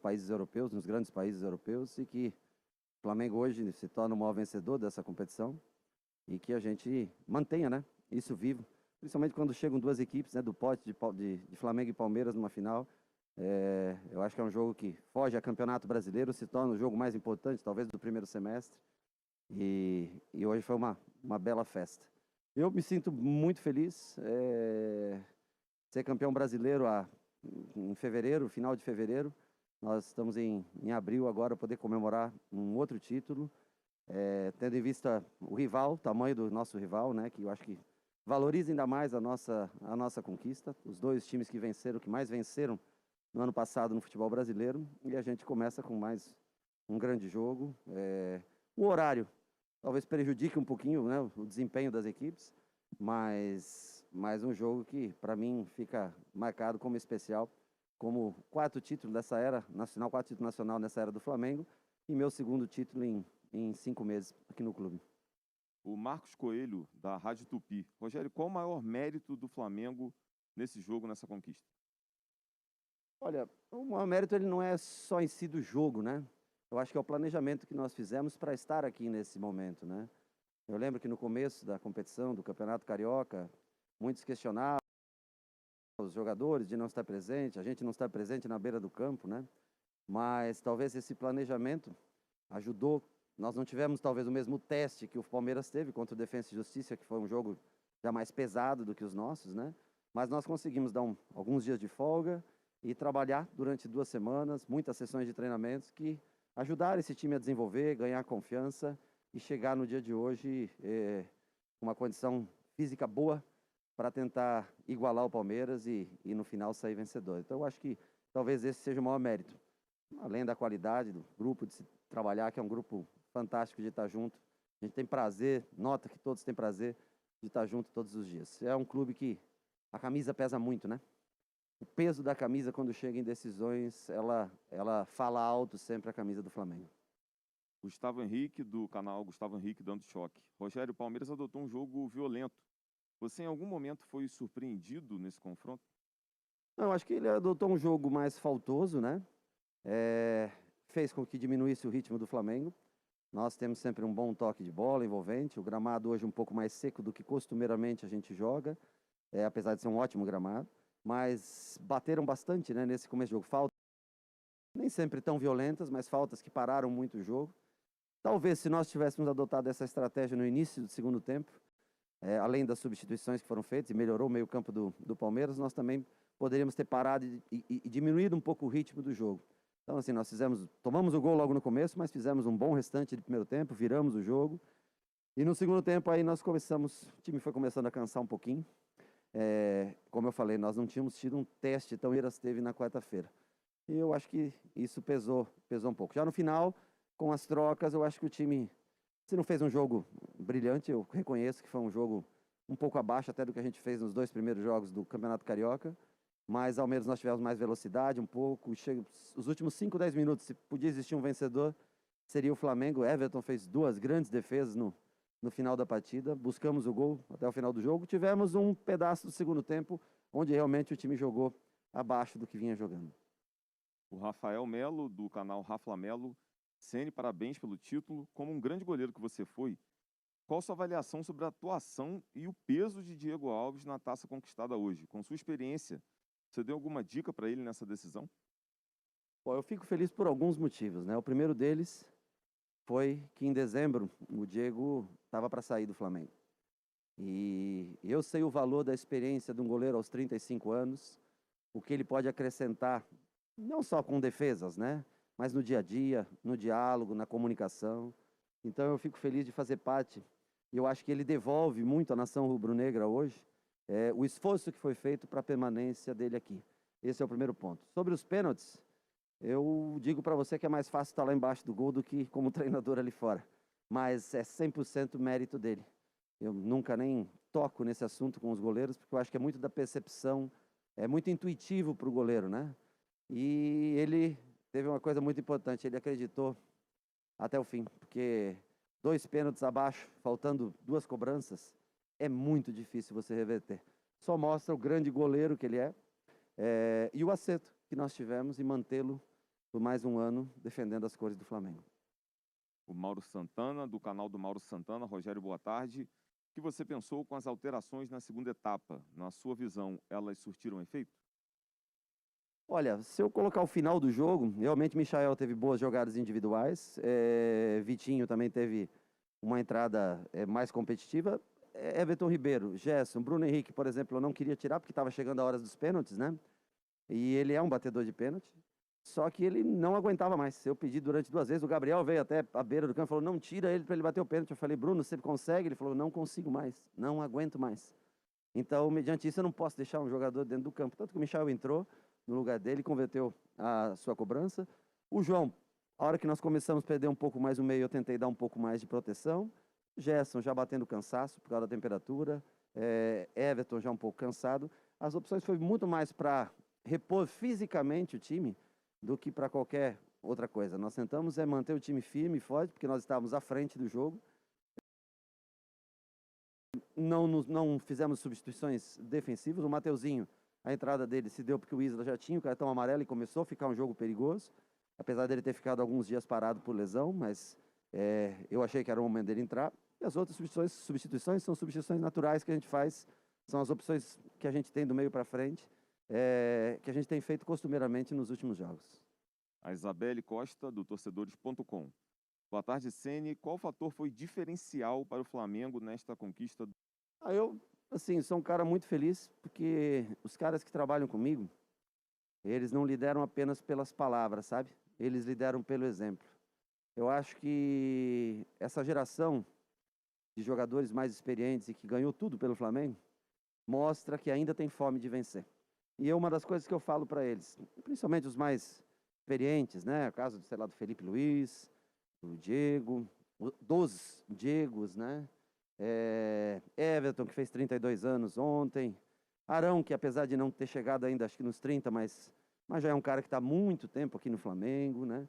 países europeus, nos grandes países europeus, e que o Flamengo hoje se torna o maior vencedor dessa competição e que a gente mantenha, né, isso vivo, principalmente quando chegam duas equipes, né, do pote de Flamengo e Palmeiras numa final. Eu acho que é um jogo que foge a Campeonato Brasileiro, se torna o jogo mais importante, talvez, do primeiro semestre. E hoje foi uma bela festa. Eu me sinto muito feliz ser campeão brasileiro em fevereiro, final de fevereiro. Nós estamos em abril agora, poder comemorar um outro título, tendo em vista o rival, o tamanho do nosso rival, né, que eu acho que valoriza ainda mais a nossa conquista. Os dois times que venceram, que mais venceram no ano passado no futebol brasileiro, e a gente começa com mais um grande jogo. O horário talvez prejudique um pouquinho, né, o desempenho das equipes, mas um jogo que para mim fica marcado como especial, como quarto título dessa era nacional, quarto título nacional nessa era do Flamengo, e meu segundo título em 5 meses aqui no clube. O Marcos Coelho, da Rádio Tupi. Rogério, qual o maior mérito do Flamengo nesse jogo, nessa conquista? Olha, o maior mérito ele não é só em si do jogo, né? Eu acho que é o planejamento que nós fizemos para estar aqui nesse momento, né? Eu lembro que no começo da competição, do Campeonato Carioca, muitos questionavam os jogadores de não estar presente, a gente não estar presente na beira do campo, né? Mas talvez esse planejamento ajudou. Nós não tivemos talvez o mesmo teste que o Palmeiras teve contra o Defensa e Justiça, que foi um jogo já mais pesado do que os nossos, né? Mas nós conseguimos dar alguns dias de folga e trabalhar durante 2 semanas, muitas sessões de treinamentos que ajudaram esse time a desenvolver, ganhar confiança e chegar no dia de hoje com uma condição física boa para tentar igualar o Palmeiras e no final sair vencedor. Então eu acho que talvez esse seja o maior mérito, além da qualidade do grupo, de se trabalhar, que é um grupo fantástico de estar junto. A gente tem prazer, nota que todos têm prazer de estar junto todos os dias. É um clube que a camisa pesa muito, né? O peso da camisa, quando chega em decisões, ela fala alto sempre a camisa do Flamengo. Gustavo Henrique, do canal Gustavo Henrique Dando Choque. Rogério, o Palmeiras adotou um jogo violento. Você em algum momento foi surpreendido nesse confronto? Não, acho que ele adotou um jogo mais faltoso, né? Fez com que diminuísse o ritmo do Flamengo. Nós temos sempre um bom toque de bola envolvente. O gramado hoje é um pouco mais seco do que costumeiramente a gente joga, apesar de ser um ótimo gramado. Mas bateram bastante, né, nesse começo de jogo. Faltas nem sempre tão violentas, mas faltas que pararam muito o jogo. Talvez se nós tivéssemos adotado essa estratégia no início do segundo tempo, além das substituições que foram feitas e melhorou o meio-campo do Palmeiras, nós também poderíamos ter parado e diminuído um pouco o ritmo do jogo. Então, assim, nós tomamos o gol logo no começo, mas fizemos um bom restante de primeiro tempo, viramos o jogo. E no segundo tempo aí o time foi começando a cansar um pouquinho. Como eu falei, nós não tínhamos tido um teste tão Palmeiras teve na quarta-feira. E eu acho que isso pesou um pouco. Já no final, com as trocas, eu acho que o time, se não fez um jogo brilhante, eu reconheço que foi um jogo um pouco abaixo até do que a gente fez nos 2 primeiros jogos do Campeonato Carioca, mas ao menos nós tivemos mais velocidade um pouco. Os últimos 5, 10 minutos, se podia existir um vencedor, seria o Flamengo. Everton fez 2 grandes defesas no final da partida, buscamos o gol até o final do jogo. Tivemos um pedaço do segundo tempo, onde realmente o time jogou abaixo do que vinha jogando. O Rafael Melo, do canal Rafa Melo. Ceni, parabéns pelo título. Como um grande goleiro que você foi, qual sua avaliação sobre a atuação e o peso de Diego Alves na taça conquistada hoje? Com sua experiência, você deu alguma dica para ele nessa decisão? Bom, eu fico feliz por alguns motivos, né? O primeiro deles foi que em dezembro o Diego estava para sair do Flamengo. E eu sei o valor da experiência de um goleiro aos 35 anos, o que ele pode acrescentar, não só com defesas, né? Mas no dia a dia, no diálogo, na comunicação. Então eu fico feliz de fazer parte. E eu acho que ele devolve muito à nação rubro-negra hoje o esforço que foi feito para a permanência dele aqui. Esse é o primeiro ponto. Sobre os pênaltis, eu digo para você que é mais fácil estar lá embaixo do gol do que como treinador ali fora. Mas é 100% mérito dele. Eu nunca nem toco nesse assunto com os goleiros, porque eu acho que é muito da percepção, é muito intuitivo para o goleiro, né? E ele teve uma coisa muito importante, ele acreditou até o fim, porque 2 pênaltis abaixo, faltando 2 cobranças, é muito difícil você reverter. Só mostra o grande goleiro que ele é, e o acerto que nós tivemos em mantê-lo por mais um ano defendendo as cores do Flamengo. O Mauro Santana, do canal do Mauro Santana. Rogério, boa tarde. O que você pensou com as alterações na segunda etapa? Na sua visão, elas surtiram efeito? Olha, se eu colocar o final do jogo, realmente Michael teve boas jogadas individuais, Vitinho também teve uma entrada mais competitiva, Everton Ribeiro, Gerson, Bruno Henrique, por exemplo, eu não queria tirar porque estava chegando a hora dos pênaltis, né? E ele é um batedor de pênalti, só que ele não aguentava mais. Eu pedi durante 2 vezes, o Gabriel veio até a beira do campo e falou, não tira ele para ele bater o pênalti. Eu falei, Bruno, você consegue? Ele falou, não consigo mais, não aguento mais. Então, mediante isso, eu não posso deixar um jogador dentro do campo. Tanto que o Michael entrou no lugar dele, converteu a sua cobrança. O João, a hora que nós começamos a perder um pouco mais o meio, eu tentei dar um pouco mais de proteção. Gerson já batendo cansaço por causa da temperatura. Everton já um pouco cansado. As opções foi muito mais para repor fisicamente o time do que para qualquer outra coisa. Nós tentamos manter o time firme e forte, porque nós estávamos à frente do jogo. Não fizemos substituições defensivas. O Mateuzinho, a entrada dele se deu porque o Isla já tinha o cartão amarelo e começou a ficar um jogo perigoso, apesar dele ter ficado alguns dias parado por lesão, mas eu achei que era o momento dele entrar. E as outras substituições são substituições naturais que a gente faz, são as opções que a gente tem do meio para frente, que a gente tem feito costumeiramente nos últimos jogos. A Isabelle Costa, do torcedores.com. Boa tarde, Ceni. Qual fator foi diferencial para o Flamengo nesta conquista? Eu, assim, sou um cara muito feliz, porque os caras que trabalham comigo, eles não lideram apenas pelas palavras, sabe? Eles lideram pelo exemplo. Eu acho que essa geração de jogadores mais experientes e que ganhou tudo pelo Flamengo, mostra que ainda tem fome de vencer. E é uma das coisas que eu falo para eles, principalmente os mais experientes, né? O caso, sei lá, do Felipe Luiz, do Diego, dos Diegos, né? Everton, que fez 32 anos ontem. Arão, que apesar de não ter chegado ainda, acho que nos 30, mas já é um cara que está há muito tempo aqui no Flamengo, né?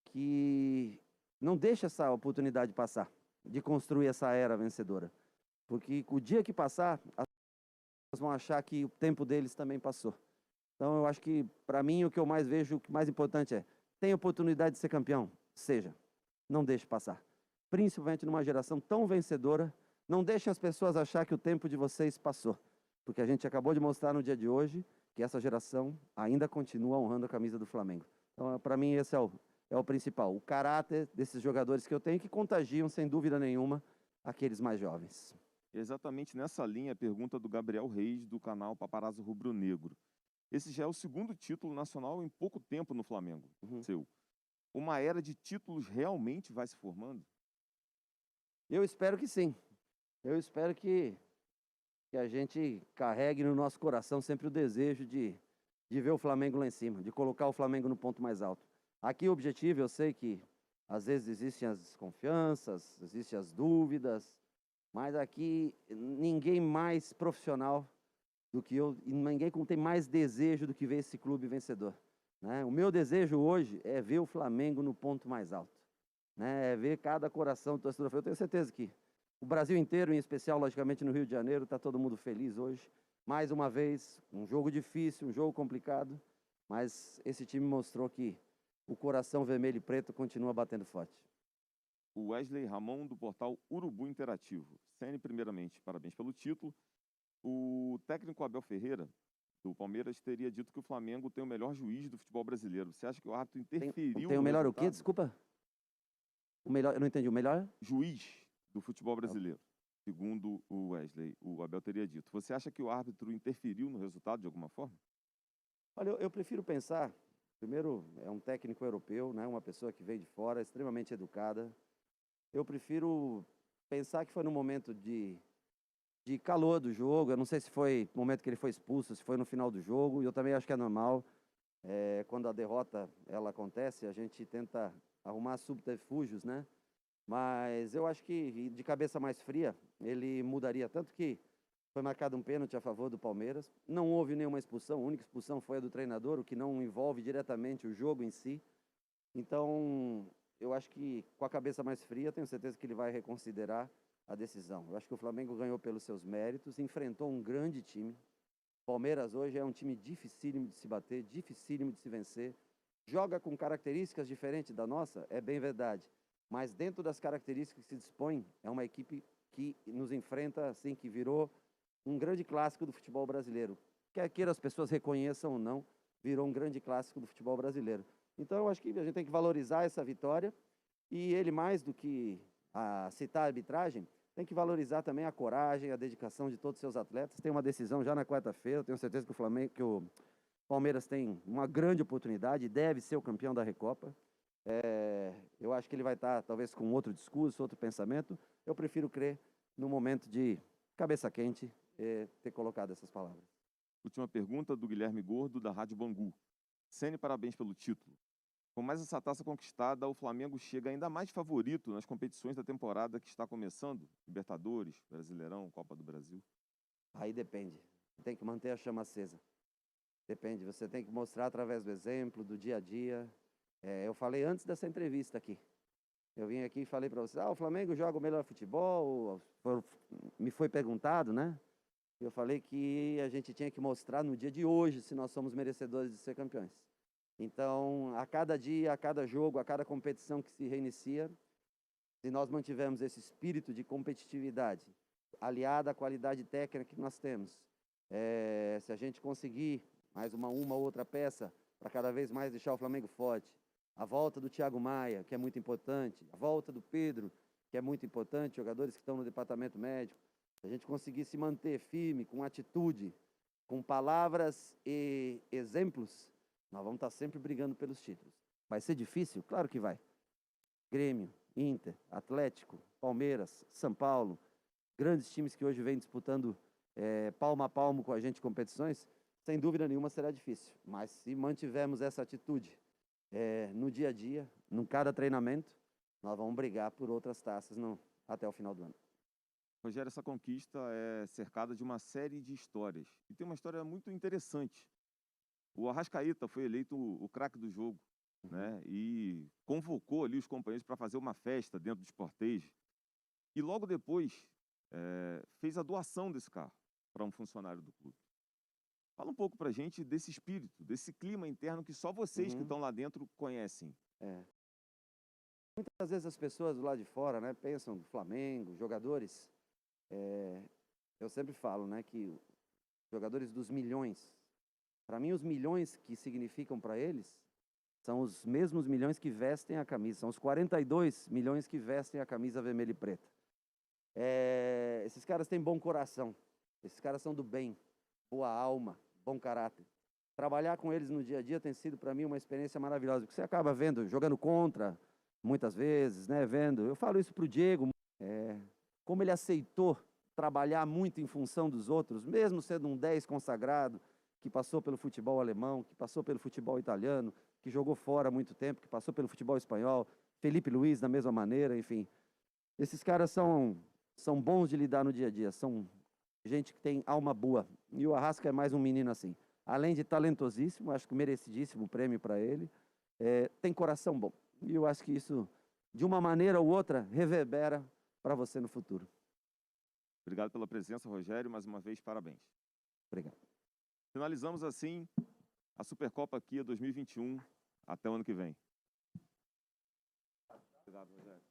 Que não deixa essa oportunidade passar, de construir essa era vencedora. Porque o dia que passar, as pessoas vão achar que o tempo deles também passou. Então eu acho que, para mim, o que eu mais vejo, o que mais importante tem oportunidade de ser campeão? Seja. Não deixe passar. Principalmente numa geração tão vencedora, não deixe as pessoas achar que o tempo de vocês passou. Porque a gente acabou de mostrar no dia de hoje que essa geração ainda continua honrando a camisa do Flamengo. Então, para mim, esse é o principal. O caráter desses jogadores que eu tenho que contagiam, sem dúvida nenhuma, aqueles mais jovens. Exatamente nessa linha a pergunta do Gabriel Reis, do canal Paparazzo Rubro Negro. Esse já é o segundo título nacional em pouco tempo no Flamengo, seu. Uma era de títulos realmente vai se formando? Eu espero que sim. Eu espero que a gente carregue no nosso coração sempre o desejo de ver o Flamengo lá em cima, de colocar o Flamengo no ponto mais alto. Aqui o objetivo, eu sei que às vezes existem as desconfianças, existem as dúvidas, mas aqui ninguém mais profissional do que eu, e ninguém tem mais desejo do que ver esse clube vencedor, né? O meu desejo hoje é ver o Flamengo no ponto mais alto, né? É ver cada coração do torcedor. Eu tenho certeza que o Brasil inteiro, em especial, logicamente, no Rio de Janeiro, está todo mundo feliz hoje. Mais uma vez, um jogo difícil, um jogo complicado, mas esse time mostrou que o coração vermelho e preto continua batendo forte. O Wesley Ramon, do portal Urubu Interativo. Ceni, primeiramente, parabéns pelo título. O técnico Abel Ferreira, do Palmeiras, teria dito que o Flamengo tem o melhor juiz do futebol brasileiro. Você acha que o árbitro interferiu Tem o melhor resultado? o quê? Desculpa? O melhor, eu não entendi. O melhor? Juiz do futebol brasileiro, segundo o Wesley, o Abel teria dito. Você acha que o árbitro interferiu no resultado de alguma forma? Olha, eu prefiro pensar, primeiro, é um técnico europeu, né? Uma pessoa que veio de fora, extremamente educada. Eu prefiro pensar que foi no momento de calor do jogo. Eu não sei se foi no momento que ele foi expulso, se foi no final do jogo. E eu também acho que é normal. Quando a derrota ela acontece, a gente tenta arrumar subterfúgios, né? Mas eu acho que, de cabeça mais fria, ele mudaria. Tanto que foi marcado um pênalti a favor do Palmeiras. Não houve nenhuma expulsão. A única expulsão foi a do treinador, o que não envolve diretamente o jogo em si. Então, eu acho que, com a cabeça mais fria, tenho certeza que ele vai reconsiderar a decisão. Eu acho que o Flamengo ganhou pelos seus méritos, enfrentou um grande time. Palmeiras hoje é um time dificílimo de se bater, dificílimo de se vencer. joga com características diferentes da nossa, é bem verdade. Mas dentro das características que se dispõe, é uma equipe que nos enfrenta, assim, que virou um grande clássico do futebol brasileiro. Quer queira as pessoas reconheçam ou não, virou um grande clássico do futebol brasileiro. Então, eu acho que a gente tem que valorizar essa vitória e ele, mais do que citar a arbitragem, tem que valorizar também a coragem, a dedicação de todos os seus atletas. Tem uma decisão já na quarta-feira, tenho certeza que o Palmeiras tem uma grande oportunidade, deve ser o campeão da Recopa. Eu acho que ele vai estar, talvez, com outro discurso, outro pensamento. Eu prefiro crer no momento de cabeça quente, ter colocado essas palavras. Última pergunta do Guilherme Gordo, da Rádio Bangu. Ceni, parabéns pelo título. Com mais essa taça conquistada, o Flamengo chega ainda mais favorito nas competições da temporada que está começando? Libertadores, Brasileirão, Copa do Brasil. Aí depende. Tem que manter a chama acesa. Depende. Você tem que mostrar através do exemplo, do dia a dia. Eu falei antes dessa entrevista aqui. Eu vim aqui e falei para vocês, o Flamengo joga o melhor futebol. Me foi perguntado, né? Eu falei que a gente tinha que mostrar no dia de hoje se nós somos merecedores de ser campeões. Então, a cada dia, a cada jogo, a cada competição que se reinicia, se nós mantivermos esse espírito de competitividade, aliado à qualidade técnica que nós temos, se a gente conseguir mais uma outra peça para cada vez mais deixar o Flamengo forte, a volta do Thiago Maia, que é muito importante, a volta do Pedro, que é muito importante, jogadores que estão no departamento médico, se a gente conseguir se manter firme, com atitude, com palavras e exemplos, nós vamos estar sempre brigando pelos títulos. Vai ser difícil? Claro que vai. Grêmio, Inter, Atlético, Palmeiras, São Paulo, grandes times que hoje vêm disputando palmo a palmo com a gente competições, sem dúvida nenhuma será difícil. Mas se mantivermos essa atitude no dia a dia, em cada treinamento, nós vamos brigar por outras taças até o final do ano. Rogério, essa conquista é cercada de uma série de histórias. E tem uma história muito interessante. O Arrascaeta foi eleito o craque do jogo, né? E convocou ali os companheiros para fazer uma festa dentro do Sportage. E logo depois fez a doação desse carro para um funcionário do clube. Fala um pouco para a gente desse espírito, desse clima interno que só vocês que estão lá dentro conhecem. Muitas vezes as pessoas do lado de fora, né, pensam do Flamengo, jogadores. Eu sempre falo, né, que jogadores dos milhões, para mim os milhões que significam para eles são os mesmos milhões que vestem a camisa, são os 42 milhões que vestem a camisa vermelha e preta. Esses caras têm bom coração, esses caras são do bem, boa alma, bom caráter. Trabalhar com eles no dia a dia tem sido para mim uma experiência maravilhosa, porque você acaba vendo, jogando contra, muitas vezes, né, vendo. Eu falo isso para o Diego, como ele aceitou trabalhar muito em função dos outros, mesmo sendo um 10 consagrado, que passou pelo futebol alemão, que passou pelo futebol italiano, que jogou fora há muito tempo, que passou pelo futebol espanhol, Felipe Luiz da mesma maneira, enfim. Esses caras são bons de lidar no dia a dia, são gente que tem alma boa. E o Arrasca é mais um menino assim. Além de talentosíssimo, acho que merecidíssimo o prêmio para ele, tem coração bom. E eu acho que isso, de uma maneira ou outra, reverbera para você no futuro. Obrigado pela presença, Rogério. Mais uma vez, parabéns. Obrigado. Finalizamos assim a Supercopa Kia 2021. Até o ano que vem. Obrigado, Rogério.